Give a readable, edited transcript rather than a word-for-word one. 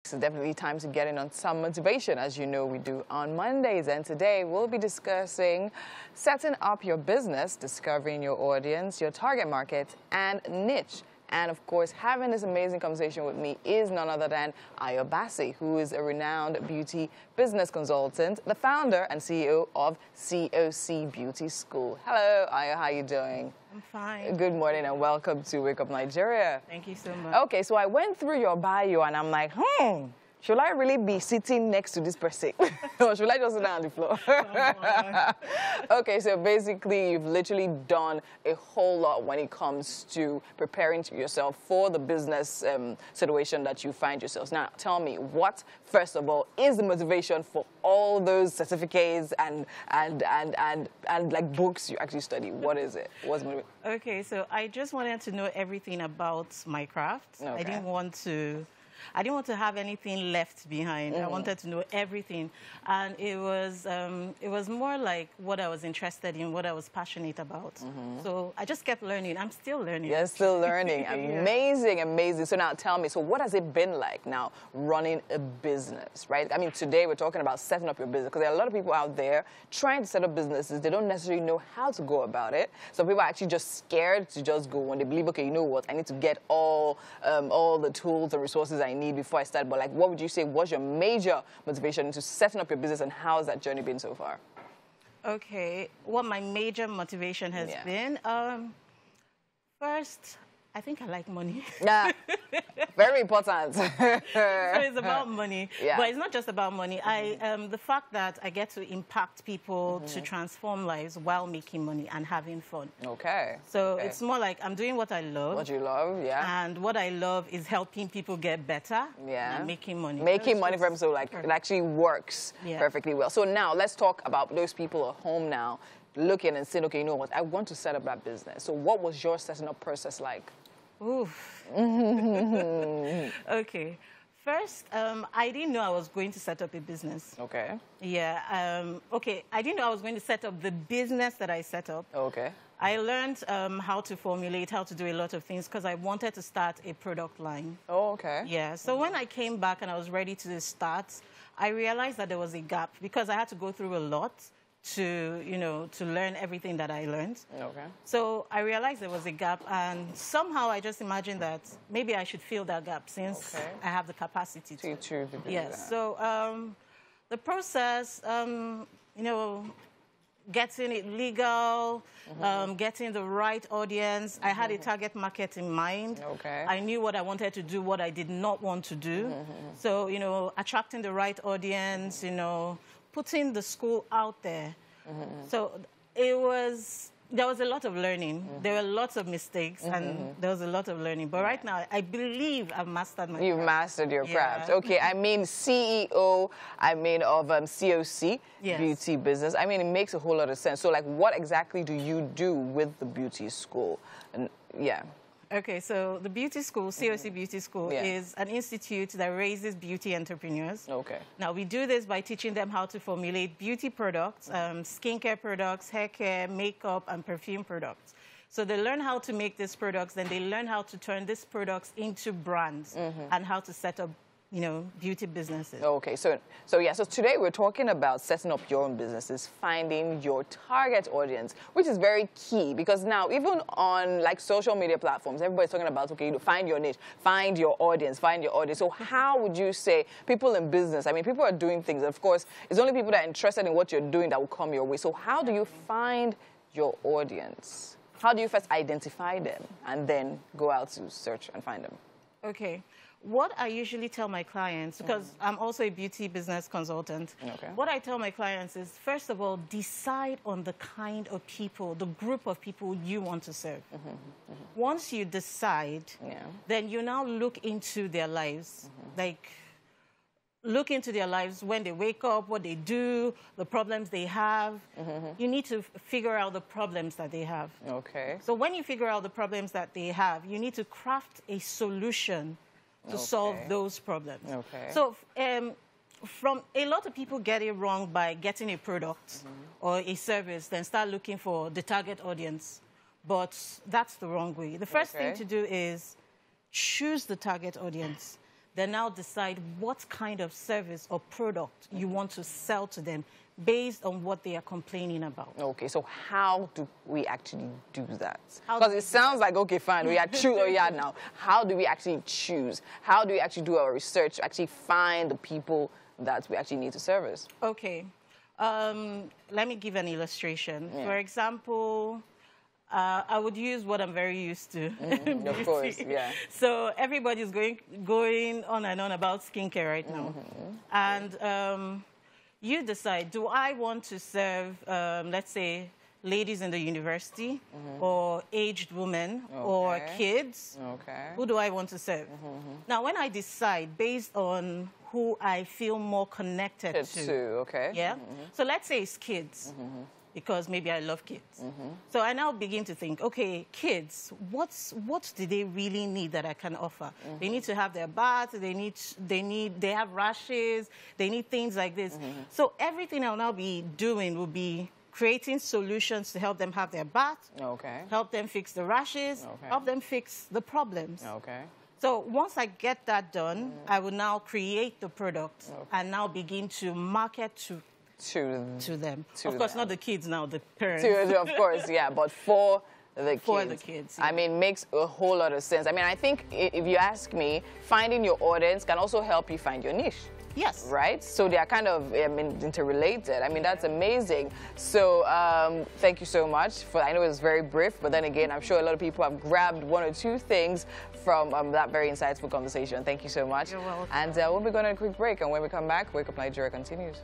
It's definitely time to get in on some motivation, as you know we do on Mondays. And today we'll be discussing setting up your business, discovering your audience, your target market, and niche. And of course, having this amazing conversation with me is none other than Ayo Bassi, who is a renowned beauty business consultant, the founder and CEO of COC Beauty School. Hello, Ayo, how are you doing? I'm fine. Good morning and welcome to Wake Up Nigeria. Thank you so much. Okay, so I went through your bio and I'm like, should I really be sitting next to this person? Or should I just sit down on the floor? Okay, so basically you've literally done a whole lot when it comes to preparing yourself for the business situation that you find yourselves. Now, tell me, what, first of all, is the motivation for all those certificates and like books you actually study? What is it? What's the motivation? Okay, so I just wanted to know everything about my craft. Okay. I didn't want to have anything left behind. I wanted to know everything. And it was more like what I was interested in, what I was passionate about. So I just kept learning. I'm still learning. You're still learning. Yeah. Amazing, amazing. So now tell me, so what has it been like now running a business, right? I mean, today we're talking about setting up your business because there are a lot of people out there trying to set up businesses. They don't necessarily know how to go about it. Some people are actually just scared to just go when they believe, okay, you know what, I need to get all the tools and resources I need before I start. But like, what would you say was your major motivation into setting up your business, and how has that journey been so far? Okay, what my major motivation has been, first, I think I like money. Yeah, very important. So it's about money, but it's not just about money. The fact that I get to impact people to transform lives while making money and having fun. Okay. So it's more like I'm doing what I love. What you love, yeah. And what I love is helping people get better and making money. Making money for them, so like it actually works perfectly well. So now let's talk about those people at home now looking and saying, okay, you know what, I want to set up that business. So what was your setting up process like? Oof. Okay. First, I didn't know I was going to set up a business. Okay. Yeah. Okay. I didn't know I was going to set up the business that I set up. Okay. I learned how to formulate, how to do a lot of things because I wanted to start a product line. Oh, okay. Yeah. So when I came back and I was ready to start, I realized that there was a gap because I had to go through a lot to learn everything that I learned. Okay. So I realized there was a gap, and somehow I just imagined that maybe I should fill that gap since I have the capacity to. Yes. So the process, getting it legal, getting the right audience. I had a target market in mind. Okay. I knew what I wanted to do, what I did not want to do. So, attracting the right audience, putting the school out there. So there was a lot of learning. There were lots of mistakes, and there was a lot of learning. But right now, I believe I've mastered my craft. You've mastered your craft. Okay, I mean, CEO, of COC, Beauty Business. I mean, it makes a whole lot of sense. So, like, what exactly do you do with the beauty school? And Okay, so the beauty school, COC Beauty School, is an institute that raises beauty entrepreneurs. Okay. Now, we do this by teaching them how to formulate beauty products, skincare products, hair care, makeup, and perfume products. So they learn how to make these products, then they learn how to turn these products into brands and how to set up beauty businesses. Okay, so today we're talking about setting up your own businesses, finding your target audience, which is very key because now even on like social media platforms, everybody's talking about, okay, find your niche, find your audience, find your audience. So how would you say people in business, I mean, people are doing things, of course, it's only people that are interested in what you're doing that will come your way. So how do you find your audience? How do you first identify them and then go out to search and find them? Okay. What I usually tell my clients, because I'm also a beauty business consultant, what I tell my clients is, first of all, decide on the kind of people, the group of people you want to serve. Once you decide, then you now look into their lives, like look into their lives when they wake up, what they do, the problems they have. You need to figure out the problems that they have. Okay. So when you figure out the problems that they have, you need to craft a solution to solve those problems. Okay. So from a lot of people get it wrong by getting a product or a service, then start looking for the target audience. But that's the wrong way. The first thing to do is choose the target audience. then now decide what kind of service or product you want to sell to them based on what they are complaining about. Okay, so how do we actually do that? Because it sounds like, okay, fine, we are now. How do we actually choose? How do we actually do our research to actually find the people that we actually need to service? Okay. Let me give an illustration. Yeah. For example, I would use what I'm very used to. Of course, yeah. So everybody's going on and on about skincare right now. And you decide, do I want to serve, let's say, ladies in the university or aged women or kids? Okay. Who do I want to serve? Now, when I decide based on who I feel more connected to. Okay. Yeah. So let's say it's kids. Because maybe I love kids. So I now begin to think, okay, kids, what do they really need that I can offer? They need to have their bath, they have rashes, they need things like this. So everything I'll now be doing will be creating solutions to help them have their bath, help them fix the rashes, help them fix the problems. So once I get that done, I will now create the product and now begin to market to them. Of course, not the kids now, the parents. Of course, yeah, but for the kids. For the kids, yeah. I mean, makes a whole lot of sense. I mean, I think if you ask me, finding your audience can also help you find your niche. Yes. Right? So they are kind of interrelated. I mean, that's amazing. So thank you so much. I know it was very brief, but then again, I'm sure a lot of people have grabbed one or two things from that very insightful conversation. Thank you so much. You're welcome. And we'll be going on a quick break. And when we come back, Wake Up Nigeria continues.